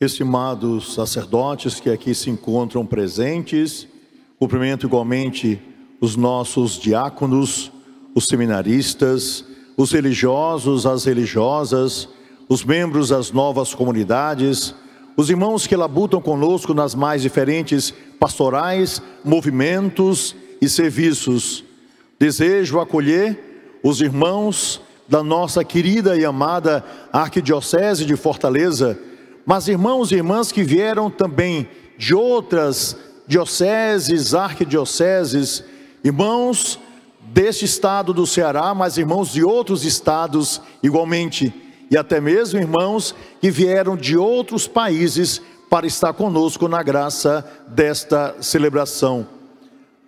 Estimados sacerdotes que aqui se encontram presentes, cumprimento igualmente os nossos diáconos, os seminaristas, os religiosos, as religiosas, os membros das novas comunidades, os irmãos que labutam conosco nas mais diferentes pastorais, movimentos e serviços. Desejo acolher os irmãos da nossa querida e amada Arquidiocese de Fortaleza, mas irmãos e irmãs que vieram também de outras dioceses, arquidioceses, irmãos deste estado do Ceará, mas irmãos de outros estados igualmente, e até mesmo irmãos que vieram de outros países para estar conosco na graça desta celebração.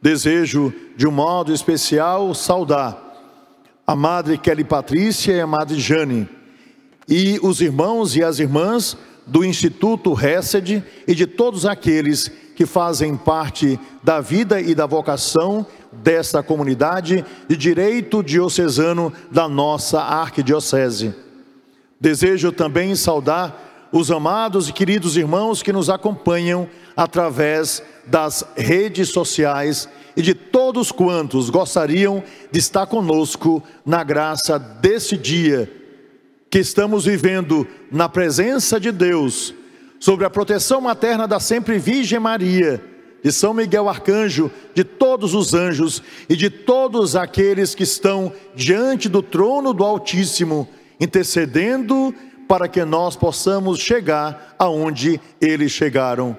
Desejo de um modo especial saudar a Madre Kelly Patrícia e a Madre Jane, e os irmãos e as irmãs do Instituto Hesed e de todos aqueles que fazem parte da vida e da vocação desta comunidade de direito diocesano da nossa arquidiocese. Desejo também saudar os amados e queridos irmãos que nos acompanham através das redes sociais e de todos quantos gostariam de estar conosco na graça desse dia que estamos vivendo na presença de Deus, sobre a proteção materna da sempre Virgem Maria, de São Miguel Arcanjo, de todos os anjos e de todos aqueles que estão diante do trono do Altíssimo, intercedendo para que nós possamos chegar aonde eles chegaram.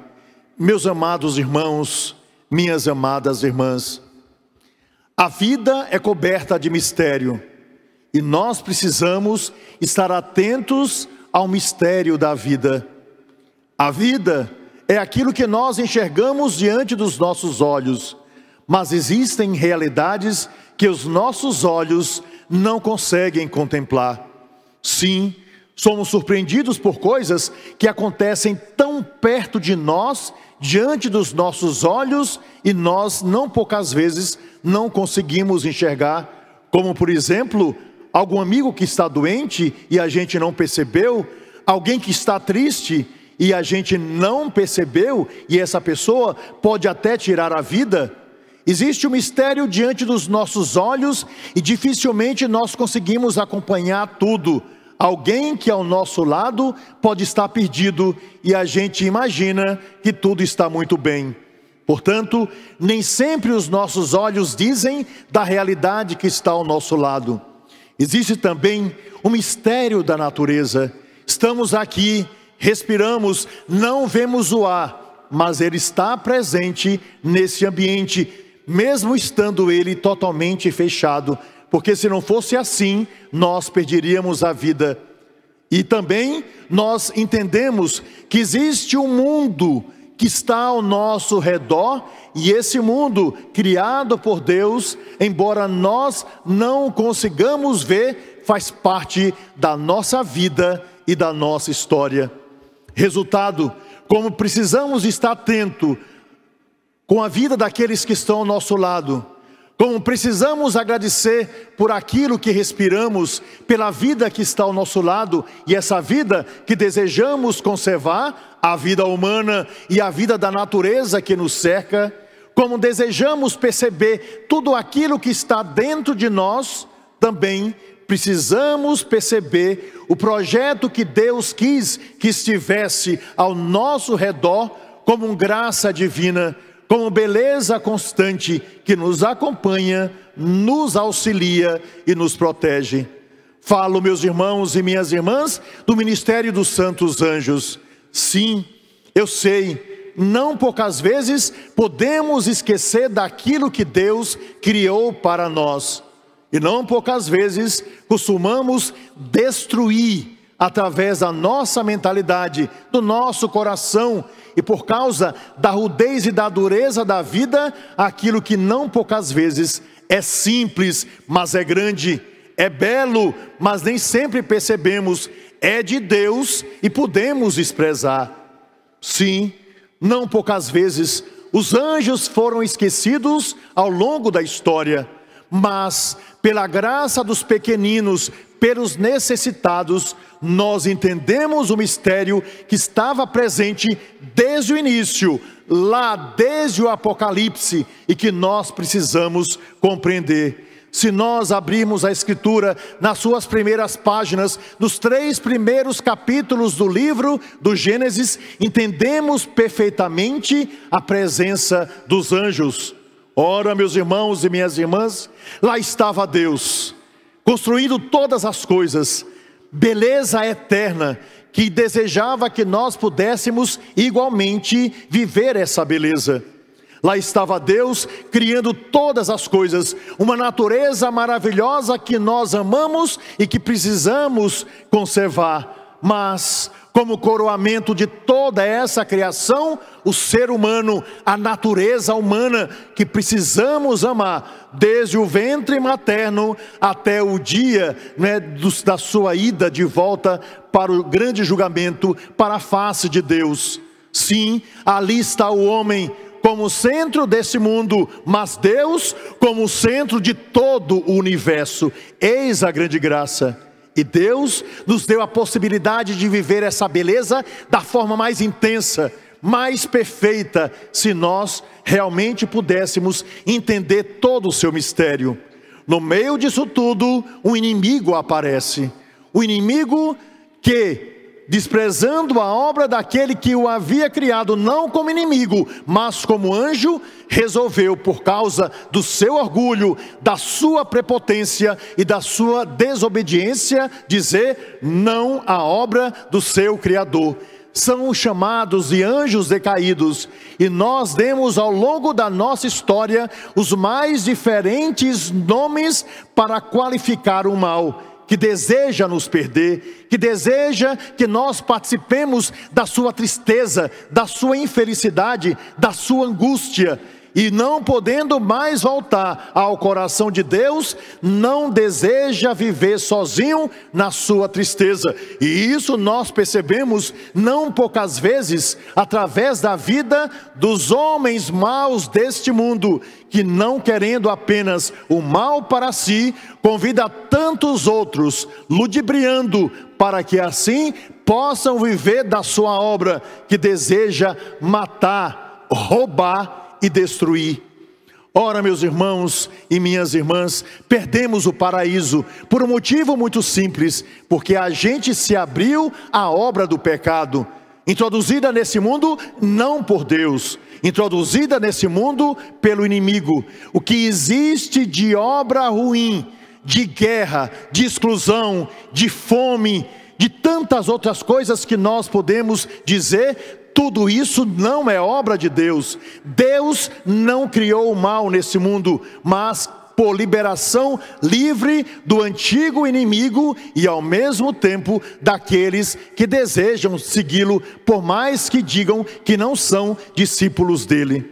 Meus amados irmãos, minhas amadas irmãs, a vida é coberta de mistério e nós precisamos estar atentos ao mistério da vida. A vida é aquilo que nós enxergamos diante dos nossos olhos, mas existem realidades que os nossos olhos não conseguem contemplar. Sim, somos surpreendidos por coisas que acontecem tão perto de nós, diante dos nossos olhos, e nós não poucas vezes não conseguimos enxergar, como por exemplo, algum amigo que está doente e a gente não percebeu, alguém que está triste e a gente não percebeu, e essa pessoa pode até tirar a vida. Existe um mistério diante dos nossos olhos e dificilmente nós conseguimos acompanhar tudo. Alguém que ao nosso lado pode estar perdido e a gente imagina que tudo está muito bem. Portanto, nem sempre os nossos olhos dizem da realidade que está ao nosso lado. Existe também o mistério da natureza. Estamos aqui, respiramos, não vemos o ar, mas ele está presente nesse ambiente, mesmo estando ele totalmente fechado, porque se não fosse assim, nós perderíamos a vida. E também nós entendemos que existe um mundo que está ao nosso redor, e esse mundo criado por Deus, embora nós não consigamos ver, faz parte da nossa vida e da nossa história. Resultado, como precisamos estar atento com a vida daqueles que estão ao nosso lado, como precisamos agradecer por aquilo que respiramos, pela vida que está ao nosso lado, e essa vida que desejamos conservar, a vida humana e a vida da natureza que nos cerca, como desejamos perceber tudo aquilo que está dentro de nós, também precisamos perceber o projeto que Deus quis que estivesse ao nosso redor, como graça divina, como beleza constante que nos acompanha, nos auxilia e nos protege. Falo, meus irmãos e minhas irmãs, do ministério dos santos anjos. Sim, eu sei, não poucas vezes podemos esquecer daquilo que Deus criou para nós. E não poucas vezes costumamos destruir através da nossa mentalidade, do nosso coração, e por causa da rudez e da dureza da vida, aquilo que não poucas vezes é simples, mas é grande, é belo, mas nem sempre percebemos, é de Deus e podemos desprezar. Sim, não poucas vezes os anjos foram esquecidos ao longo da história, mas pela graça dos pequeninos, pelos necessitados, nós entendemos o mistério que estava presente desde o início, lá desde o Apocalipse, e que nós precisamos compreender. Se nós abrirmos a Escritura nas suas primeiras páginas, nos 3 primeiros capítulos do livro do Gênesis, entendemos perfeitamente a presença dos anjos. Ora, meus irmãos e minhas irmãs, lá estava Deus, construindo todas as coisas, beleza eterna, que desejava que nós pudéssemos igualmente viver essa beleza. Lá estava Deus criando todas as coisas, uma natureza maravilhosa que nós amamos e que precisamos conservar. Mas, como coroamento de toda essa criação, o ser humano, a natureza humana que precisamos amar, desde o ventre materno até o dia, da sua ida de volta para o grande julgamento, para a face de Deus. Sim, ali está o homem como centro desse mundo, mas Deus como centro de todo o universo. Eis a grande graça. E Deus nos deu a possibilidade de viver essa beleza da forma mais intensa, mais perfeita, se nós realmente pudéssemos entender todo o seu mistério. No meio disso tudo, um inimigo aparece. O inimigo que, desprezando a obra daquele que o havia criado, não como inimigo, mas como anjo, resolveu, por causa do seu orgulho, da sua prepotência e da sua desobediência, dizer não à obra do seu Criador. São os chamados de anjos decaídos, e nós demos ao longo da nossa história os mais diferentes nomes para qualificar o mal, que deseja nos perder, que deseja que nós participemos da sua tristeza, da sua infelicidade, da sua angústia, e não podendo mais voltar ao coração de Deus, não deseja viver sozinho na sua tristeza. E isso nós percebemos não poucas vezes através da vida dos homens maus deste mundo, que não querendo apenas o mal para si, convida tantos outros, ludibriando, para que assim possam viver da sua obra, que deseja matar, roubar e destruir. Ora, meus irmãos e minhas irmãs, perdemos o paraíso por um motivo muito simples, porque a gente se abriu à obra do pecado, introduzida nesse mundo não por Deus, introduzida nesse mundo pelo inimigo. O que existe de obra ruim, de guerra, de exclusão, de fome, de tantas outras coisas que nós podemos dizer, tudo isso não é obra de Deus. Deus não criou o mal nesse mundo, mas por liberação livre do antigo inimigo e ao mesmo tempo daqueles que desejam segui-lo, por mais que digam que não são discípulos dele.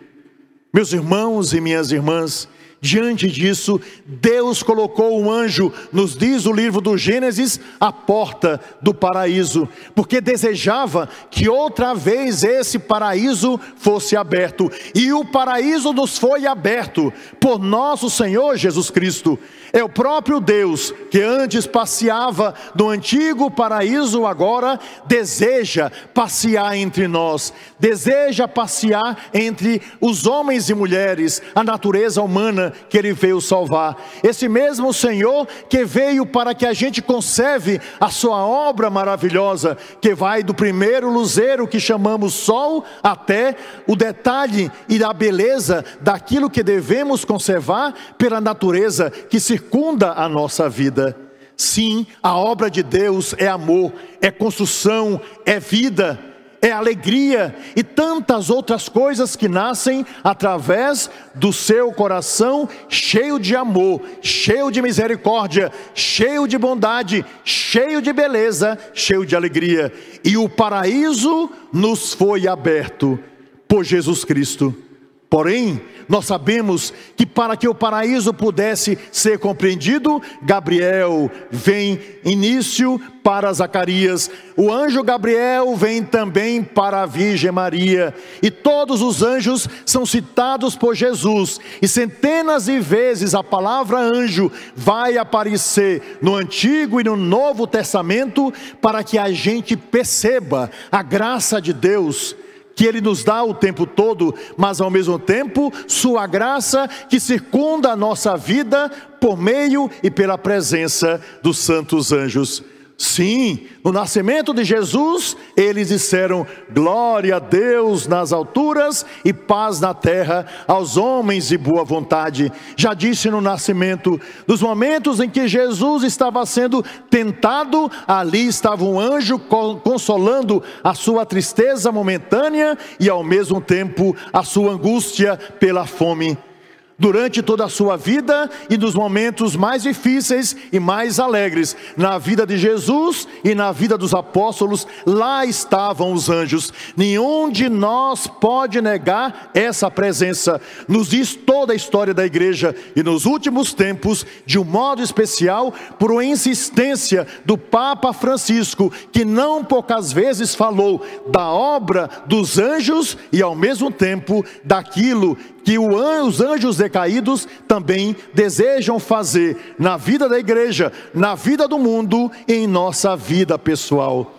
Meus irmãos e minhas irmãs, diante disso, Deus colocou um anjo, nos diz o livro do Gênesis, à porta do paraíso, porque desejava que outra vez esse paraíso fosse aberto. E o paraíso nos foi aberto por nosso Senhor Jesus Cristo. É o próprio Deus que antes passeava no antigo paraíso, agora deseja passear entre nós, deseja passear entre os homens e mulheres, a natureza humana que Ele veio salvar. Esse mesmo Senhor que veio para que a gente conserve a sua obra maravilhosa, que vai do primeiro luzeiro que chamamos sol, até o detalhe e a beleza daquilo que devemos conservar pela natureza que circunda a nossa vida. Sim, a obra de Deus é amor, é construção, é vida, é alegria e tantas outras coisas que nascem através do seu coração cheio de amor, cheio de misericórdia, cheio de bondade, cheio de beleza, cheio de alegria. E o paraíso nos foi aberto por Jesus Cristo. Porém, nós sabemos que para que o paraíso pudesse ser compreendido, Gabriel vem início para Zacarias, o anjo Gabriel vem também para a Virgem Maria, e todos os anjos são citados por Jesus, e centenas de vezes a palavra anjo vai aparecer no Antigo e no Novo Testamento, para que a gente perceba a graça de Deus, que Ele nos dá o tempo todo, mas ao mesmo tempo, sua graça que circunda a nossa vida por meio e pela presença dos santos anjos. Sim, no nascimento de Jesus, eles disseram: glória a Deus nas alturas e paz na terra aos homens de boa vontade. Já disse no nascimento, nos momentos em que Jesus estava sendo tentado, ali estava um anjo consolando a sua tristeza momentânea e ao mesmo tempo a sua angústia pela fome. Durante toda a sua vida e nos momentos mais difíceis e mais alegres, na vida de Jesus e na vida dos apóstolos, lá estavam os anjos. Nenhum de nós pode negar essa presença. Nos diz toda a história da igreja, e nos últimos tempos, de um modo especial, por uma insistência do Papa Francisco, que não poucas vezes falou da obra dos anjos e ao mesmo tempo daquilo que os anjos decaídos também desejam fazer na vida da igreja, na vida do mundo e em nossa vida pessoal.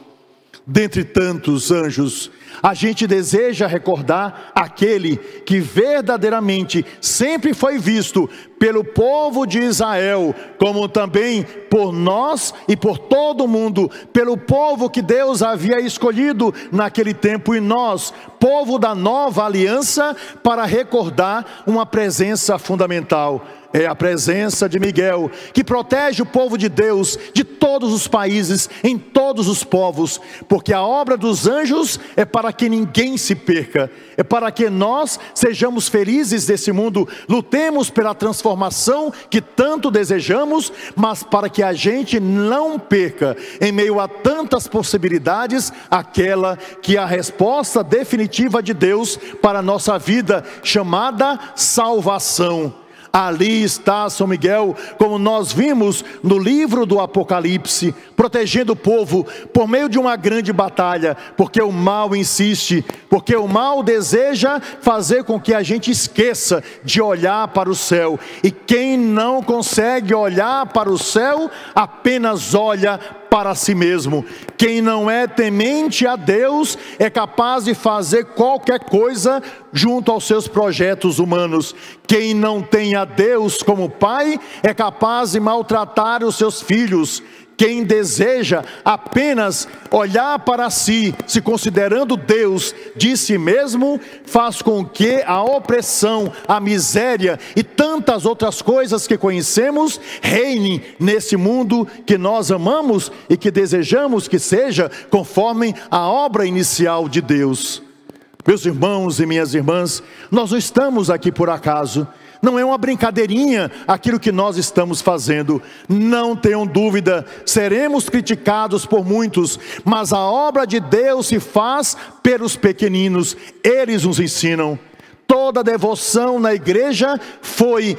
Dentre tantos anjos, a gente deseja recordar aquele que verdadeiramente sempre foi visto pelo povo de Israel, como também por nós e por todo o mundo, pelo povo que Deus havia escolhido naquele tempo, e nós, povo da nova aliança, para recordar uma presença fundamental. É a presença de Miguel, que protege o povo de Deus de todos os países, em todos os povos, porque a obra dos anjos é para que ninguém se perca, é para que nós sejamos felizes desse mundo, lutemos pela transformação que tanto desejamos, mas para que a gente não perca, em meio a tantas possibilidades, aquela que é a resposta definitiva de Deus para a nossa vida, chamada salvação. Ali está São Miguel, como nós vimos no livro do Apocalipse, protegendo o povo por meio de uma grande batalha, porque o mal insiste, porque o mal deseja fazer com que a gente esqueça de olhar para o céu, e quem não consegue olhar para o céu, apenas olha para si mesmo. Quem não é temente a Deus é capaz de fazer qualquer coisa junto aos seus projetos humanos. Quem não tem a Deus como pai é capaz de maltratar os seus filhos. Quem deseja apenas olhar para si, se considerando Deus de si mesmo, faz com que a opressão, a miséria e tantas outras coisas que conhecemos reinem nesse mundo que nós amamos e que desejamos que seja conforme a obra inicial de Deus. Meus irmãos e minhas irmãs, nós não estamos aqui por acaso. Não é uma brincadeirinha aquilo que nós estamos fazendo. Não tenham dúvida, seremos criticados por muitos, mas a obra de Deus se faz pelos pequeninos. Eles nos ensinam. Toda a devoção na igreja foi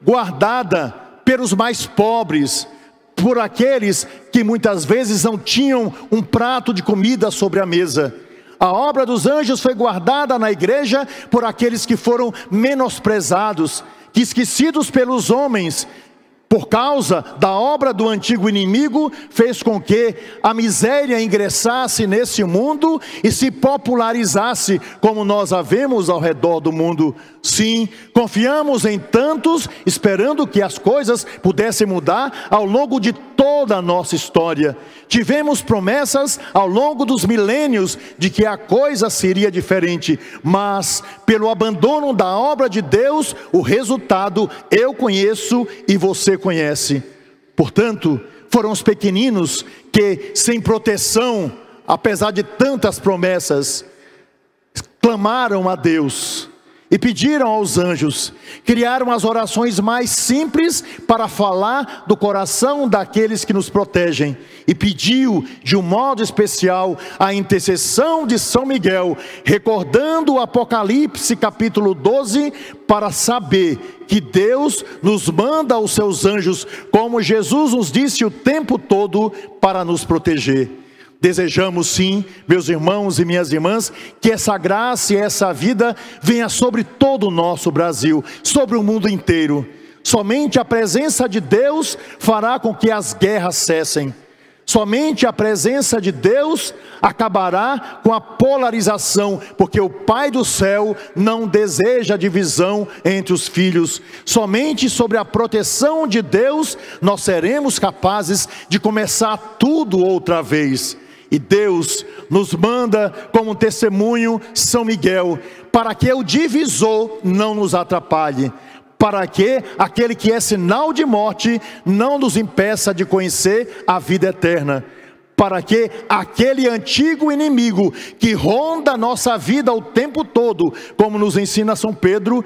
guardada pelos mais pobres, por aqueles que muitas vezes não tinham um prato de comida sobre a mesa. A obra dos anjos foi guardada na igreja por aqueles que foram menosprezados, que esquecidos pelos homens, por causa da obra do antigo inimigo, fez com que a miséria ingressasse nesse mundo e se popularizasse, como nós a vemos ao redor do mundo. Sim, confiamos em tantos, esperando que as coisas pudessem mudar ao longo de toda a nossa história. Tivemos promessas ao longo dos milênios de que a coisa seria diferente, mas pelo abandono da obra de Deus, o resultado eu conheço e você conhece. Portanto, foram os pequeninos que, sem proteção, apesar de tantas promessas, clamaram a Deus. e pediram aos anjos, criaram as orações mais simples para falar do coração daqueles que nos protegem, e pediu de um modo especial a intercessão de São Miguel, recordando o Apocalipse capítulo 12, para saber que Deus nos manda os seus anjos, como Jesus nos disse o tempo todo, para nos proteger. Desejamos sim, meus irmãos e minhas irmãs, que essa graça e essa vida venha sobre todo o nosso Brasil, sobre o mundo inteiro. Somente a presença de Deus fará com que as guerras cessem. Somente a presença de Deus acabará com a polarização, porque o Pai do céu não deseja divisão entre os filhos. Somente sobre a proteção de Deus nós seremos capazes de começar tudo outra vez. E Deus nos manda como testemunho São Miguel, para que o divisor não nos atrapalhe, para que aquele que é sinal de morte não nos impeça de conhecer a vida eterna, para que aquele antigo inimigo que ronda a nossa vida o tempo todo, como nos ensina São Pedro,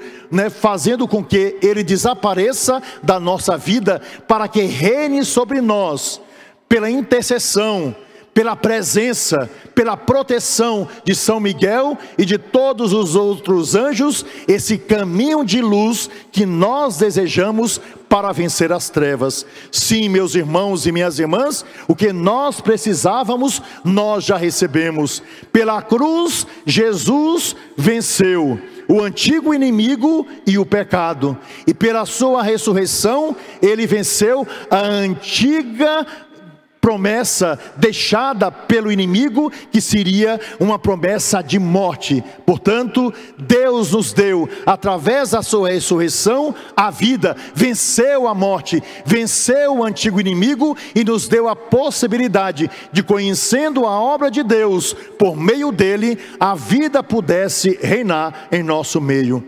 fazendo com que ele desapareça da nossa vida, para que reine sobre nós, pela intercessão, pela presença, pela proteção de São Miguel e de todos os outros anjos, esse caminho de luz que nós desejamos para vencer as trevas. Sim, meus irmãos e minhas irmãs, o que nós precisávamos, nós já recebemos. Pela cruz, Jesus venceu o antigo inimigo e o pecado, e pela sua ressurreição, ele venceu a antiga promessa deixada pelo inimigo, que seria uma promessa de morte. Portanto, Deus nos deu, através da sua ressurreição, a vida, venceu a morte, venceu o antigo inimigo e nos deu a possibilidade de, conhecendo a obra de Deus, por meio dele, a vida pudesse reinar em nosso meio.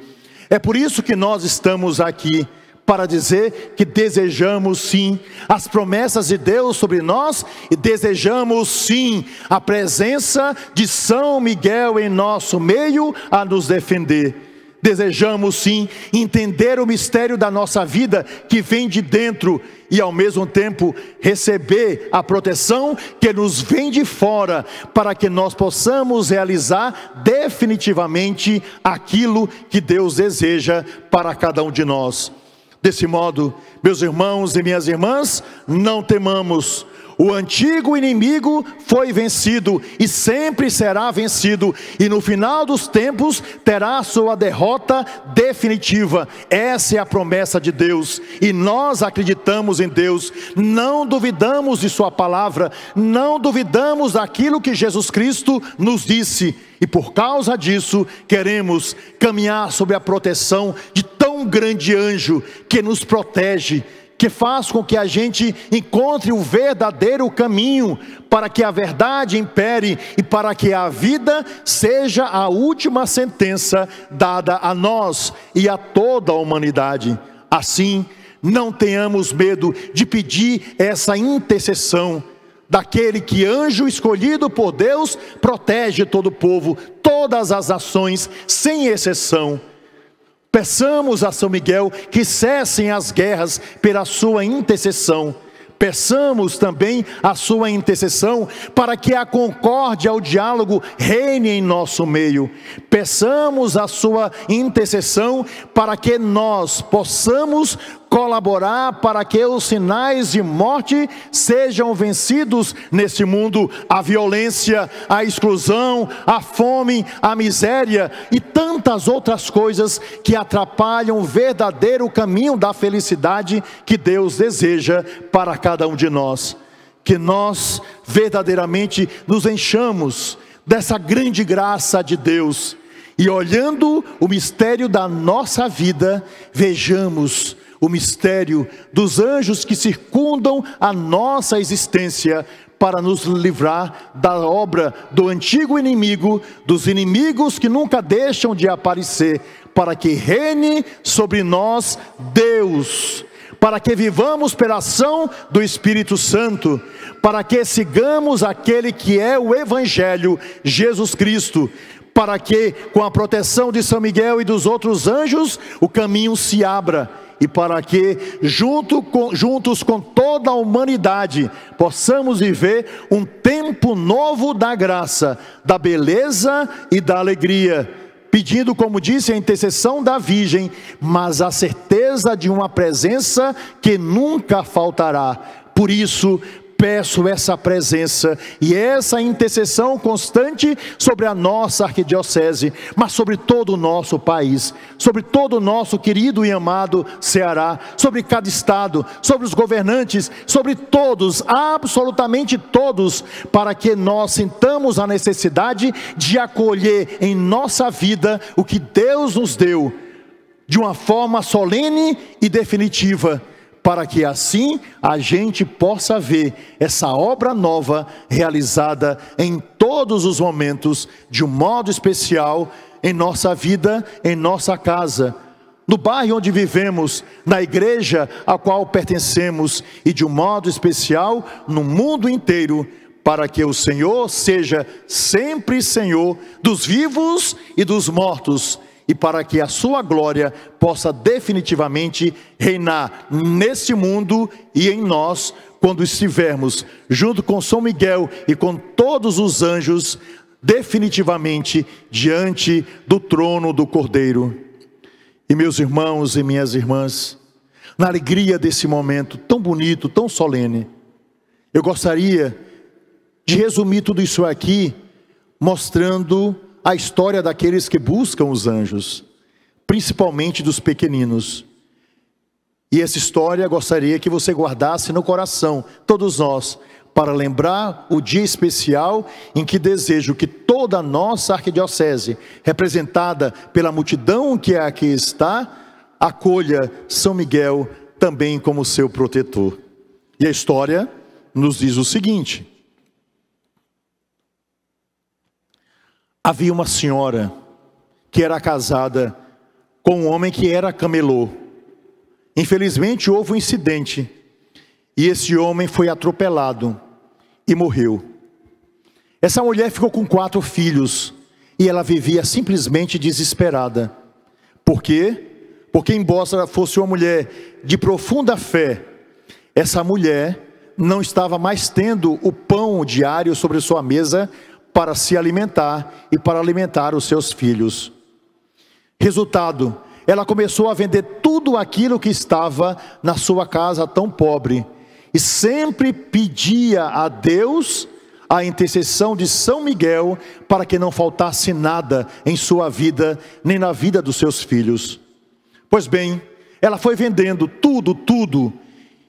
É por isso que nós estamos aqui, para dizer que desejamos sim as promessas de Deus sobre nós, e desejamos sim a presença de São Miguel em nosso meio a nos defender. Desejamos sim entender o mistério da nossa vida que vem de dentro, e ao mesmo tempo receber a proteção que nos vem de fora, para que nós possamos realizar definitivamente aquilo que Deus deseja para cada um de nós. Desse modo, meus irmãos e minhas irmãs, não temamos. O antigo inimigo foi vencido e sempre será vencido, e no final dos tempos terá sua derrota definitiva. Essa é a promessa de Deus, e nós acreditamos em Deus, não duvidamos de sua palavra, não duvidamos daquilo que Jesus Cristo nos disse, e por causa disso queremos caminhar sob a proteção de tão grande anjo que nos protege, que faz com que a gente encontre o verdadeiro caminho, para que a verdade impere e para que a vida seja a última sentença dada a nós e a toda a humanidade. Assim, não tenhamos medo de pedir essa intercessão daquele que, anjo escolhido por Deus, protege todo o povo, todas as nações, sem exceção. Peçamos a São Miguel que cessem as guerras pela sua intercessão. Peçamos também a sua intercessão para que a concórdia, o diálogo reine em nosso meio. Peçamos a sua intercessão para que nós possamos colaborar para que os sinais de morte sejam vencidos nesse mundo, a violência, a exclusão, a fome, a miséria e tantas outras coisas que atrapalham o verdadeiro caminho da felicidade que Deus deseja para cada um de nós. Que nós verdadeiramente nos enchamos dessa grande graça de Deus e, olhando o mistério da nossa vida, vejamos o mistério dos anjos que circundam a nossa existência, para nos livrar da obra do antigo inimigo, dos inimigos que nunca deixam de aparecer, para que reine sobre nós Deus, para que vivamos pela ação do Espírito Santo, para que sigamos aquele que é o Evangelho, Jesus Cristo, para que, com a proteção de São Miguel e dos outros anjos, o caminho se abra, e para que, juntos com toda a humanidade, possamos viver um tempo novo da graça, da beleza e da alegria, pedindo, como disse, a intercessão da Virgem, mas a certeza de uma presença que nunca faltará. Por isso, peço essa presença e essa intercessão constante sobre a nossa arquidiocese, mas sobre todo o nosso país, sobre todo o nosso querido e amado Ceará, sobre cada estado, sobre os governantes, sobre todos, absolutamente todos, para que nós sintamos a necessidade de acolher em nossa vida o que Deus nos deu, de uma forma solene e definitiva, para que assim a gente possa ver essa obra nova realizada em todos os momentos, de um modo especial em nossa vida, em nossa casa, no bairro onde vivemos, na igreja a qual pertencemos e de um modo especial no mundo inteiro, para que o Senhor seja sempre Senhor dos vivos e dos mortos, e para que a sua glória possa definitivamente reinar nesse mundo e em nós, quando estivermos junto com São Miguel e com todos os anjos, definitivamente diante do trono do Cordeiro. E meus irmãos e minhas irmãs, na alegria desse momento tão bonito, tão solene, eu gostaria de resumir tudo isso aqui, mostrando a história daqueles que buscam os anjos, principalmente dos pequeninos. E essa história gostaria que você guardasse no coração, todos nós, para lembrar o dia especial em que desejo que toda a nossa arquidiocese, representada pela multidão que aqui está, acolha São Miguel também como seu protetor. E a história nos diz o seguinte: havia uma senhora que era casada com um homem que era camelô. Infelizmente houve um incidente e esse homem foi atropelado e morreu. Essa mulher ficou com 4 filhos e ela vivia simplesmente desesperada. Por quê? Porque embora fosse uma mulher de profunda fé, essa mulher não estava mais tendo o pão diário sobre sua mesa para se alimentar e para alimentar os seus filhos. Resultado, ela começou a vender tudo aquilo que estava na sua casa tão pobre, e sempre pedia a Deus a intercessão de São Miguel para que não faltasse nada em sua vida, nem na vida dos seus filhos. Pois bem, ela foi vendendo tudo,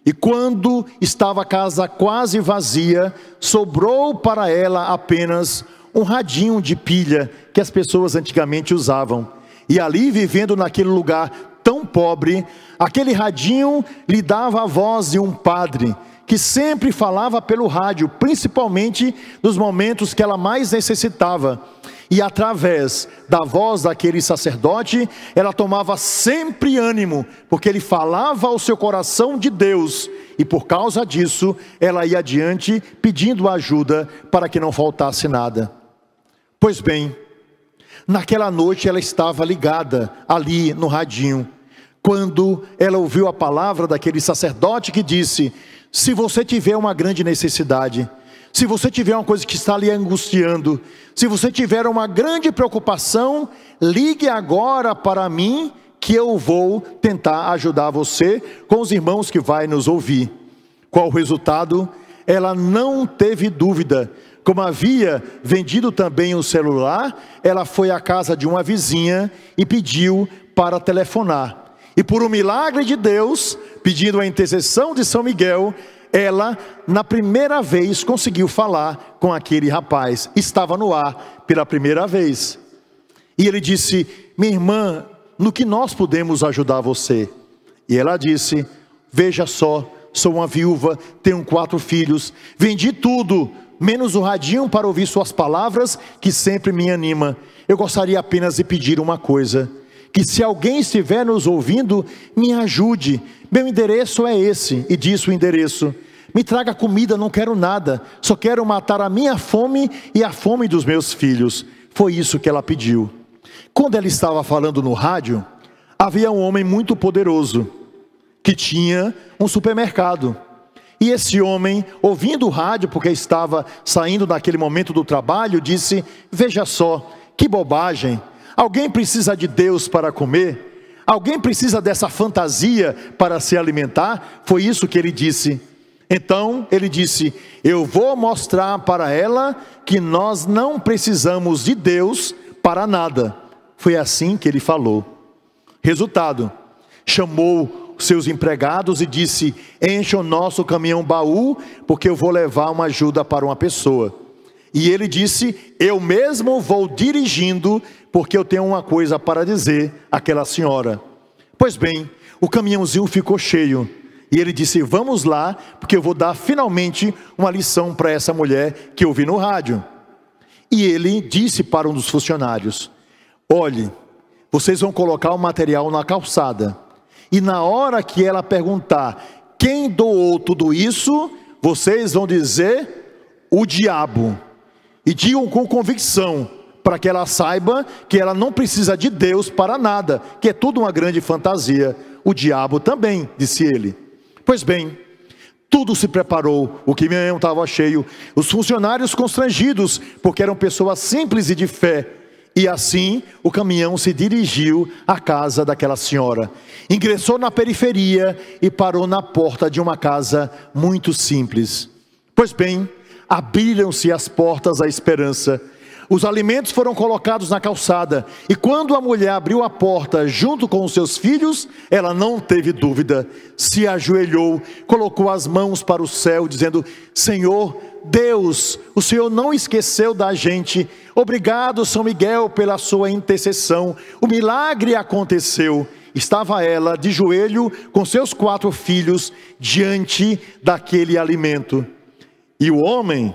e quando estava a casa quase vazia, sobrou para ela apenas um radinho de pilha que as pessoas antigamente usavam. E ali, vivendo naquele lugar tão pobre, aquele radinho lhe dava a voz de um padre que sempre falava pelo rádio, principalmente nos momentos que ela mais necessitava. E através da voz daquele sacerdote, ela tomava sempre ânimo, porque ele falava ao seu coração de Deus, e por causa disso, ela ia adiante pedindo ajuda para que não faltasse nada. Pois bem, naquela noite ela estava ligada ali no radinho, quando ela ouviu a palavra daquele sacerdote que disse: se você tiver uma grande necessidade, se você tiver uma coisa que está lhe angustiando, se você tiver uma grande preocupação, ligue agora para mim, que eu vou tentar ajudar você com os irmãos que vai nos ouvir. Qual o resultado? Ela não teve dúvida. Como havia vendido também o celular, ela foi à casa de uma vizinha e pediu para telefonar. E por um milagre de Deus, pedindo a intercessão de São Miguel, ela, na primeira vez, conseguiu falar com aquele rapaz. Estava no ar pela primeira vez. E ele disse: minha irmã, no que nós podemos ajudar você? E ela disse: veja só, sou uma viúva, tenho 4 filhos, vendi tudo, menos o radinho para ouvir suas palavras, que sempre me anima. Eu gostaria apenas de pedir uma coisa: que se alguém estiver nos ouvindo, me ajude. Meu endereço é esse, e disse o endereço. Me traga comida, não quero nada, só quero matar a minha fome e a fome dos meus filhos. Foi isso que ela pediu. Quando ela estava falando no rádio, havia um homem muito poderoso, que tinha um supermercado. E esse homem, ouvindo o rádio, porque estava saindo naquele momento do trabalho, disse: veja só, que bobagem, alguém precisa de Deus para comer? Alguém precisa dessa fantasia para se alimentar? Foi isso que ele disse. Então ele disse: eu vou mostrar para ela que nós não precisamos de Deus para nada. Foi assim que ele falou. Resultado, chamou seus empregados e disse: encha o nosso caminhão baú, porque eu vou levar uma ajuda para uma pessoa. E ele disse: eu mesmo vou dirigindo, porque eu tenho uma coisa para dizer àquela senhora. Pois bem, o caminhãozinho ficou cheio, e ele disse: vamos lá, porque eu vou dar finalmente uma lição para essa mulher que eu vi no rádio. E ele disse para um dos funcionários: olhe, vocês vão colocar o material na calçada, e na hora que ela perguntar quem doou tudo isso, vocês vão dizer: o diabo. E digam com convicção, para que ela saiba que ela não precisa de Deus para nada, que é tudo uma grande fantasia. O diabo também, disse ele. Pois bem, tudo se preparou, o caminhão estava cheio, os funcionários constrangidos, porque eram pessoas simples e de fé. E assim o caminhão se dirigiu à casa daquela senhora. Ingressou na periferia e parou na porta de uma casa muito simples. Pois bem, abriram-se as portas da esperança. Os alimentos foram colocados na calçada. E quando a mulher abriu a porta junto com os seus filhos, ela não teve dúvida. Se ajoelhou, colocou as mãos para o céu, dizendo: Senhor Deus, o Senhor não esqueceu da gente. Obrigado, São Miguel, pela sua intercessão. O milagre aconteceu. Estava ela de joelho com seus 4 filhos diante daquele alimento. E o homem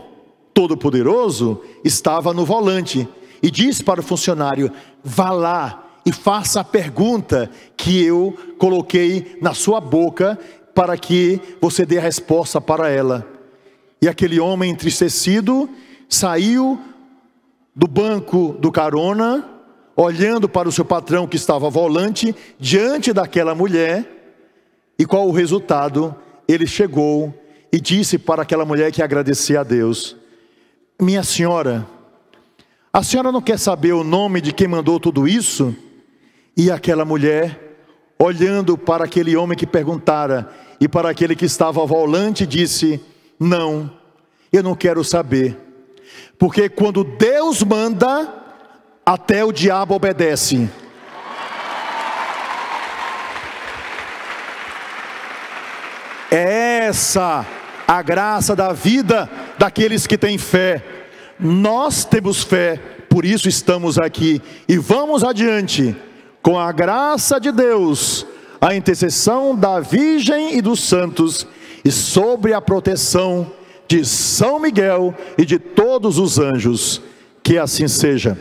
todo-poderoso estava no volante e disse para o funcionário: vá lá e faça a pergunta que eu coloquei na sua boca, para que você dê a resposta para ela. E aquele homem entristecido saiu do banco do carona, olhando para o seu patrão que estava ao volante, diante daquela mulher. E qual o resultado? Ele chegou e disse para aquela mulher que agradecia a Deus: minha senhora, a senhora não quer saber o nome de quem mandou tudo isso? E aquela mulher, olhando para aquele homem que perguntara e para aquele que estava ao volante, disse: não, eu não quero saber, porque quando Deus manda, até o diabo obedece. É essa a graça da vida daqueles que têm fé. Nós temos fé, por isso estamos aqui. E vamos adiante, com a graça de Deus, a intercessão da Virgem e dos santos, e sobre a proteção de São Miguel e de todos os anjos. Que assim seja.